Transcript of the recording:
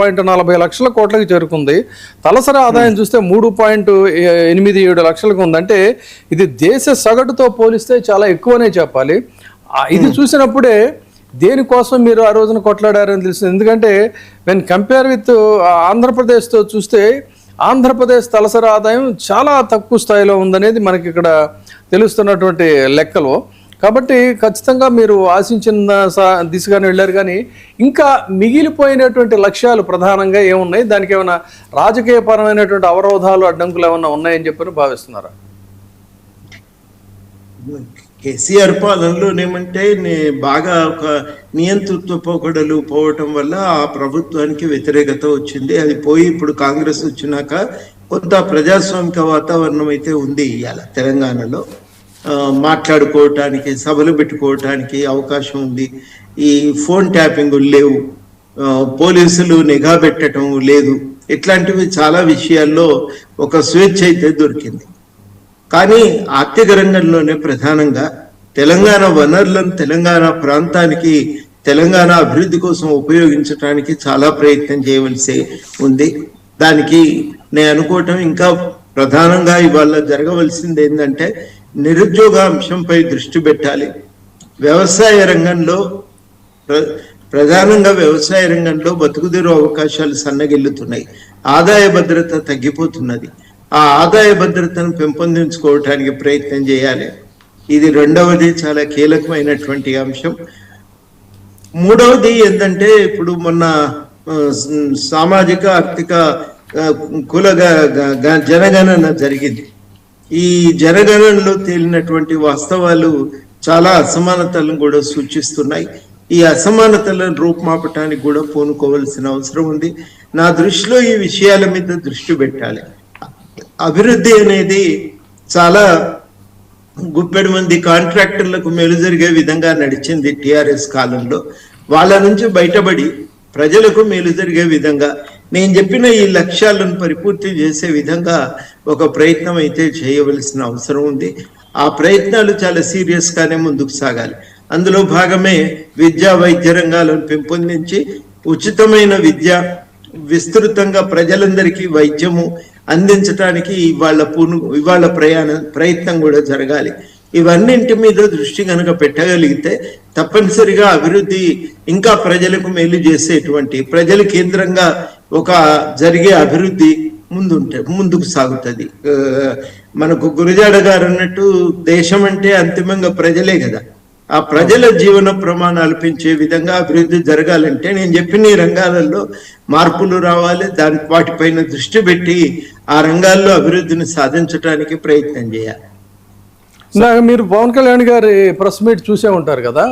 1.40 లక్షల కోట్లకి చేరుకుంది. తలసరి ఆదాయం చూస్తే 3.87 లక్షలకు ఉంది. అంటే ఇది దేశ సగటుతో పోలిస్తే చాలా ఎక్కువనే చెప్పాలి. ఇది చూసినప్పుడే దేనికోసం మీరు ఆ రోజున కొట్లాడారని తెలుస్తుంది. ఎందుకంటే వెన్ కంపేర్ విత్ ఆంధ్రప్రదేశ్తో చూస్తే ఆంధ్రప్రదేశ్ తలసరి ఆదాయం చాలా తక్కువ స్థాయిలో ఉందనేది మనకి ఇక్కడ తెలుస్తున్నటువంటి లెక్కలు. కాబట్టి ఖచ్చితంగా మీరు ఆశించిన దిశగానే వెళ్ళారు. కానీ ఇంకా మిగిలిపోయినటువంటి లక్ష్యాలు ప్రధానంగా ఏమున్నాయి? దానికి ఏమైనా రాజకీయపరమైనటువంటి అవరోధాలు అడ్డంకులు ఏమైనా ఉన్నాయని చెప్పి భావిస్తున్నారా? కేసీఆర్ పాలనలోనేమంటే బాగా ఒక నియంతృత్వ పోకడలు పోవటం వల్ల ఆ ప్రభుత్వానికి వ్యతిరేకత వచ్చింది. అది పోయి ఇప్పుడు కాంగ్రెస్ వచ్చినాక కొంత ప్రజాస్వామిక వాతావరణం అయితే ఉంది. ఇవాళ తెలంగాణలో మాట్లాడుకోవటానికి, సభలు పెట్టుకోవటానికి అవకాశం ఉంది. ఈ ఫోన్ ట్యాపింగ్ లేవు, పోలీసులు నిఘా పెట్టడం లేదు, ఇట్లాంటివి చాలా విషయాల్లో ఒక స్వేచ్ఛ అయితే దొరికింది. కానీ ఆర్థిక రంగంలోనే ప్రధానంగా తెలంగాణ వనరులను తెలంగాణ ప్రాంతానికి, తెలంగాణ అభివృద్ధి కోసం ఉపయోగించడానికి చాలా ప్రయత్నం చేయవలసి ఉంది. దానికి నేను అనుకోవటం ఇంకా ప్రధానంగా ఇవాళ జరగవలసింది ఏంటంటే నిరుద్యోగ అంశంపై దృష్టి పెట్టాలి. వ్యవసాయ రంగంలో ప్రధానంగా వ్యవసాయ రంగంలో బతుకుదెరువు అవకాశాలు సన్నగిల్లుతున్నాయి, ఆదాయ భద్రత తగ్గిపోతున్నది. ఆ ఆదాయ భద్రతను పెంపొందించుకోవటానికి ప్రయత్నం చేయాలి. ఇది రెండవది చాలా కీలకమైనటువంటి అంశం. మూడవది ఏంటంటే ఇప్పుడు మొన్న సామాజిక ఆర్థిక కుల జనగణన జరిగింది. ఈ జనగణనలో తేలినటువంటి వాస్తవాలు చాలా అసమానతలను కూడా సూచిస్తున్నాయి. ఈ అసమానతలను రూపుమాపటానికి కూడా పూనుకోవాల్సిన అవసరం ఉంది. నా దృష్టిలో ఈ విషయాల మీద దృష్టి పెట్టాలి. అభివృద్ధి అనేది చాలా గుప్పెడు మంది కాంట్రాక్టర్లకు మేలు జరిగే విధంగా నడిచింది టిఆర్ఎస్ కాలంలో. వాళ్ళ నుంచి బయటపడి ప్రజలకు మేలు జరిగే విధంగా నేను చెప్పిన ఈ లక్ష్యాలను పరిపూర్తి చేసే విధంగా ఒక ప్రయత్నం అయితే చేయవలసిన అవసరం ఉంది. ఆ ప్రయత్నాలు చాలా సీరియస్గానే ముందుకు సాగాలి. అందులో భాగమే విద్యా వైద్య రంగాలను పెంపొందించి ఉచితమైన విద్య, విస్తృతంగా ప్రజలందరికీ వైద్యము అందించడానికి ఇవాళ ప్రయత్నం కూడా జరగాలి. ఇవన్నింటి మీద దృష్టి కనుక పెట్టగలిగితే తప్పనిసరిగా అభివృద్ధి ఇంకా ప్రజలకు మేలు చేసేటువంటి ప్రజల కేంద్రంగా ఒక జరిగే అభివృద్ధి ముందుకు సాగుతుంది. మనకు గురజాడ గారు అన్నట్టు దేశం అంటే అంతిమంగా ప్రజలే కదా. ఆ ప్రజల జీవన ప్రమాణాలు పెంచే విధంగా అభివృద్ధి జరగాలంటే నేను చెప్పిన ఈ రంగాలలో మార్పులు రావాలి. వాటిపైన దృష్టి పెట్టి ఆ రంగాల్లో అభివృద్ధిని సాధించడానికి ప్రయత్నం చేయాలి. మీరు పవన్ కళ్యాణ్ గారి ప్రెస్ మీట్ చూసే ఉంటారు కదా.